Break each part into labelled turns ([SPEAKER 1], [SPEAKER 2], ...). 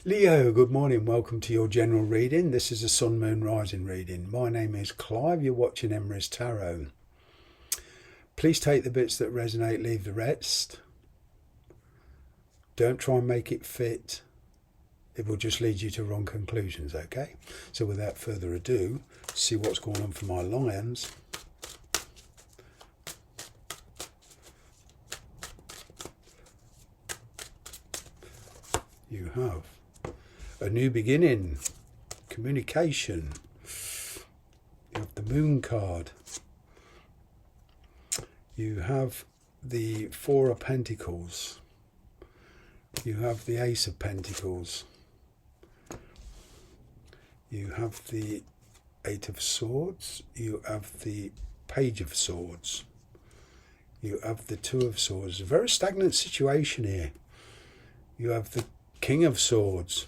[SPEAKER 1] Leo, good morning. Welcome to your general reading. This is a Sun, Moon, Rising reading. My name is Clive. You're watching Emery's Tarot. Please take the bits that resonate, leave the rest. Don't try and make it fit. It will just lead you to wrong conclusions, okay? So without further ado, see what's going on for my lions. You have a new beginning, communication. You have the Moon card. You have the Four of Pentacles. You have the Ace of Pentacles. You have the Eight of Swords. You have the Page of Swords. You have the Two of Swords. A very stagnant situation here. You have the King of Swords.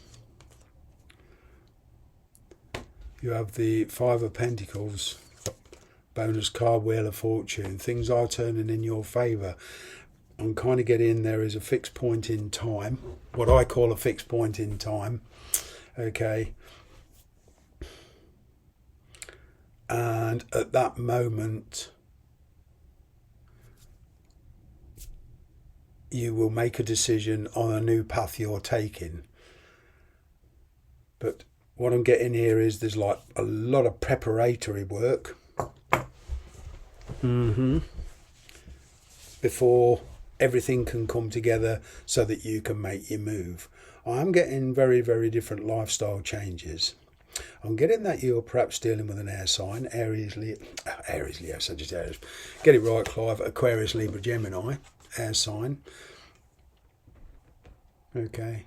[SPEAKER 1] You have the Five of Pentacles. Bonus card, Wheel of Fortune. Things are turning in your favour. I'm kind of getting there is a fixed point in time. What I call a fixed point in time. Okay. And at that moment, you will make a decision on a new path you're taking. But what I'm getting here is there's like a lot of preparatory work before everything can come together so that you can make your move. I'm getting very, very different lifestyle changes. I'm getting that you're perhaps dealing with an air sign, Aries, Leo, Sagittarius. Get it right, Clive. Aquarius, Libra, Gemini, air sign. Okay.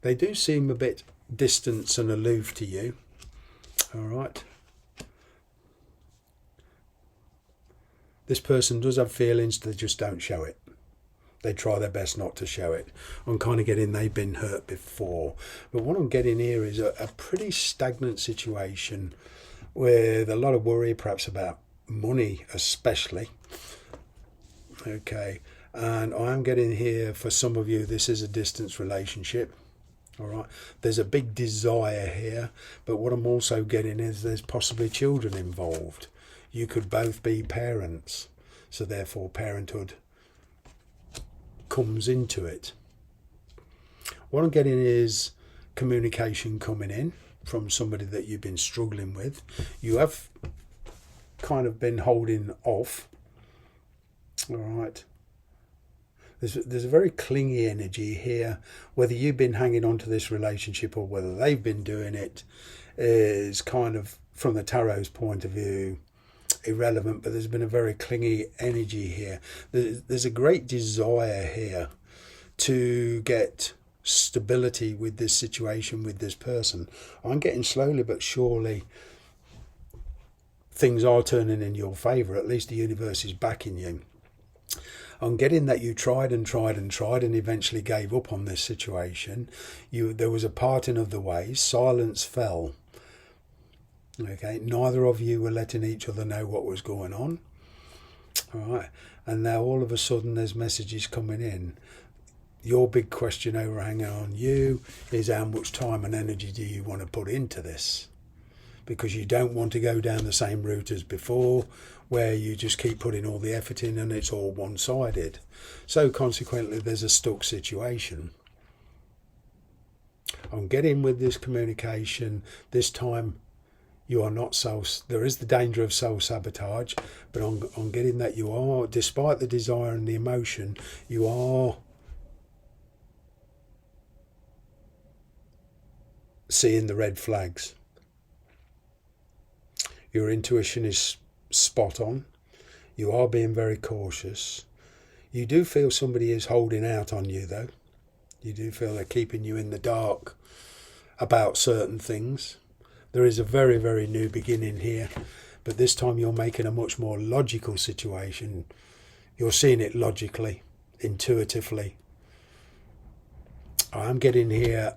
[SPEAKER 1] They do seem a bit distant and aloof to you. All right. This person does have feelings, they just don't show it. They try their best not to show it. I'm kind of getting they've been hurt before. But what I'm getting here is a pretty stagnant situation with a lot of worry, perhaps about money especially. Okay. And I'm getting here, for some of you, this is a distance relationship. All right. There's a big desire here. But what I'm also getting is there's possibly children involved. You could both be parents, so therefore parenthood comes into it. What I'm getting is communication coming in from somebody that you've been struggling with. You have kind of been holding off. All right. There's a very clingy energy here. Whether you've been hanging on to this relationship or whether they've been doing it is kind of, from the tarot's point of view, irrelevant, but there's been a very clingy energy here. There's a great desire here to get stability with this situation, with this person. I'm getting slowly but surely things are turning in your favour. At least the universe is backing you. I'm getting that you tried and tried and tried and eventually gave up on this situation. There was a parting of the ways. Silence fell. Okay, neither of you were letting each other know what was going on. All right, and now all of a sudden there's messages coming in. Your big question overhanging on you is how much time and energy do you want to put into this? Because you don't want to go down the same route as before, where you just keep putting all the effort in and it's all one-sided. So consequently, there's a stuck situation. I'm getting with this communication, this time you are not there is the danger of self-sabotage, but I'm getting that you are, despite the desire and the emotion, you are seeing the red flags. Your intuition is spot on. You are being very cautious. You do feel somebody is holding out on you, though. You do feel they're keeping you in the dark about certain things. There is a very, very new beginning here, but this time you're making a much more logical situation. You're seeing it logically, intuitively. I'm getting here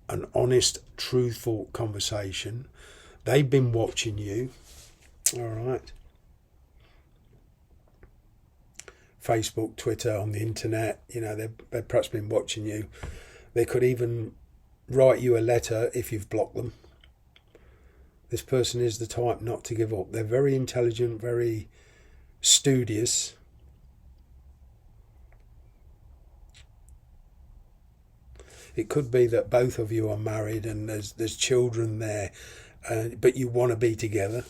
[SPEAKER 1] an honest, truthful conversation. They've been watching you. All right. Facebook, Twitter, on the internet, they've perhaps been watching you. They could even write you a letter if you've blocked them. This person is the type not to give up. They're very intelligent, very studious. It could be that both of you are married and there's children there, but you want to be together.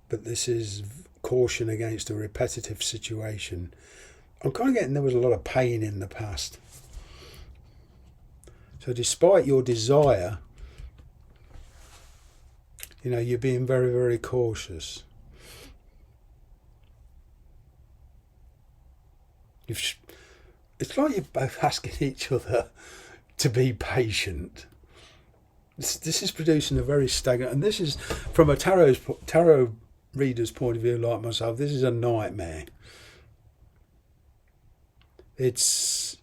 [SPEAKER 1] But this is caution against a repetitive situation. I'm kind of getting there was a lot of pain in the past. So despite your desire, you're being very, very cautious. It's like you're both asking each other to be patient. This is producing a very stagnant, and this is from a tarot reader's point of view, like myself, this is a nightmare. It's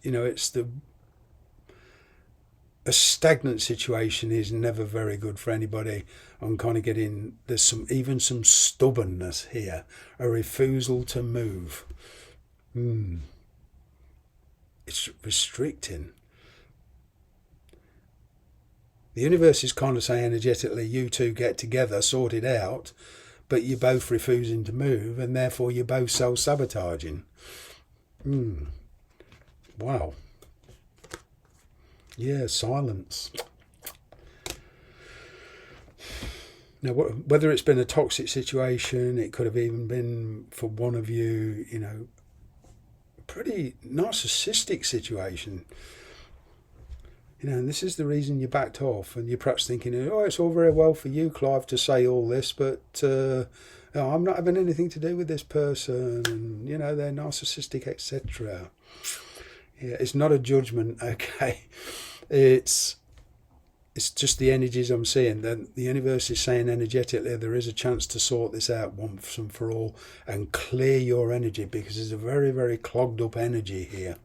[SPEAKER 1] a stagnant situation is never very good for anybody. I'm kind of getting, there's even some stubbornness here, a refusal to move. It's restricting. The universe is kind of saying energetically, you two get together, sort it out, but you're both refusing to move, and therefore you're both self-sabotaging. Wow. Yeah, silence. Now, whether it's been a toxic situation, it could have even been for one of you, pretty narcissistic situation. And this is the reason you backed off, and you're perhaps thinking, it's all very well for you, Clive, to say all this, but I'm not having anything to do with this person, and, they're narcissistic, etc. Yeah, it's not a judgment, okay? It's just the energies I'm seeing. The universe is saying energetically there is a chance to sort this out once and for all and clear your energy, because there's a very, very clogged up energy here.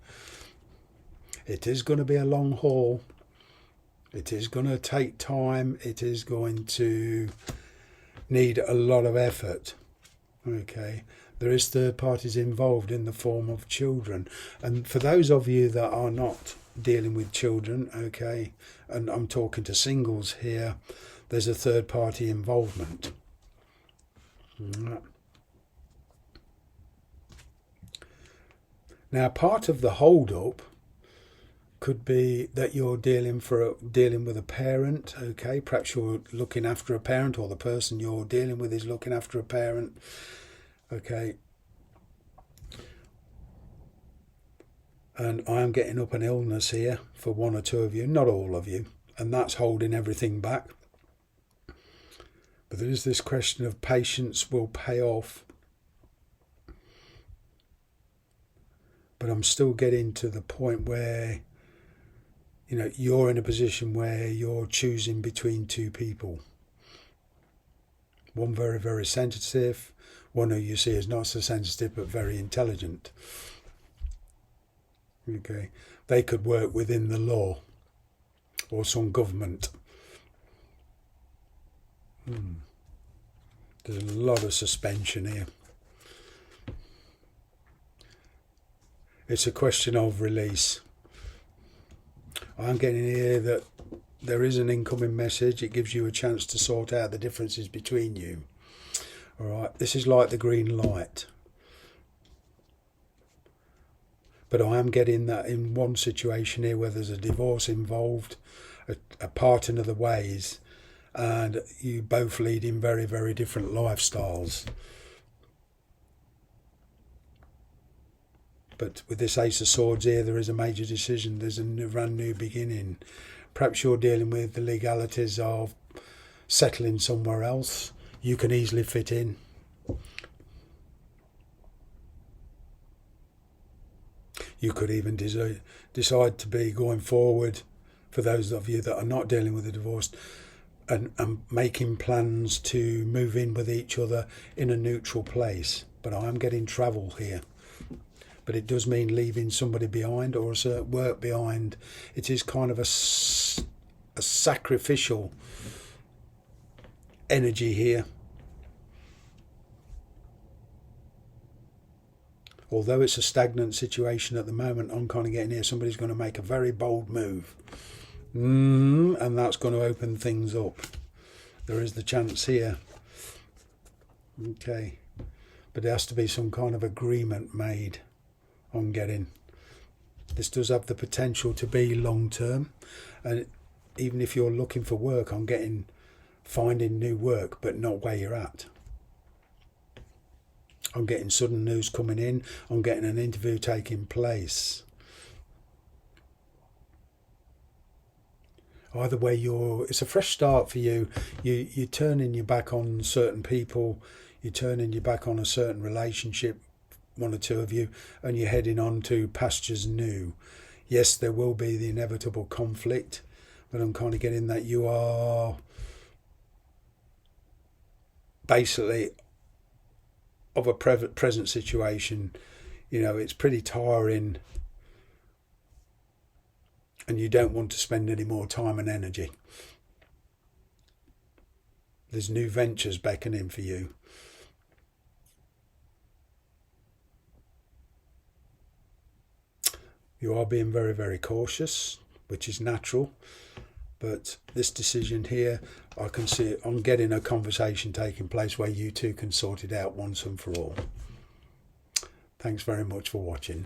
[SPEAKER 1] It is going to be a long haul. It is going to take time. It is going to need a lot of effort. Okay. There is third parties involved in the form of children. And for those of you that are not dealing with children, okay, and I'm talking to singles here, there's a third party involvement. Now, part of the hold up could be that you're dealing with a parent, okay? Perhaps you're looking after a parent, or the person you're dealing with is looking after a parent, okay? And I am getting up an illness here for one or two of you, not all of you, and that's holding everything back. But there is this question of patience will pay off. But I'm still getting to the point where you're in a position where you're choosing between two people. One very, very sensitive, one who you see as not so sensitive but very intelligent. Okay, they could work within the law or some government. There's a lot of suspension here. It's a question of release. I'm getting here that there is an incoming message. It gives you a chance to sort out the differences between you. All right, this is like the green light. But I am getting that in one situation here where there's a divorce involved, a parting of the ways, and you both lead in very, very different lifestyles. But with this Ace of Swords here, there is a major decision. There's a brand new beginning. Perhaps you're dealing with the legalities of settling somewhere else. You can easily fit in. You could even decide to be going forward, for those of you that are not dealing with a divorce, and making plans to move in with each other in a neutral place. But I am getting travel here. But it does mean leaving somebody behind or a certain work behind. It is kind of a sacrificial energy here. although it's a stagnant situation at the moment, I'm kind of getting here, somebody's going to make a very bold move. And that's going to open things up. There is the chance here. Okay. But there has to be some kind of agreement made on getting. This does have the potential to be long term. And even if you're looking for work, I'm getting finding new work, but not where you're at. I'm getting sudden news coming in. I'm getting an interview taking place. Either way, it's a fresh start for you. You're turning your back on certain people. You're turning your back on a certain relationship, one or two of you, and you're heading on to pastures new. Yes, there will be the inevitable conflict, but I'm kind of getting that you are basically of a present situation. You know, it's pretty tiring, and you don't want to spend any more time and energy. There's new ventures beckoning for you. You are being very, very cautious, which is natural. But this decision here, I can see I'm getting a conversation taking place where you two can sort it out once and for all. Thanks very much for watching.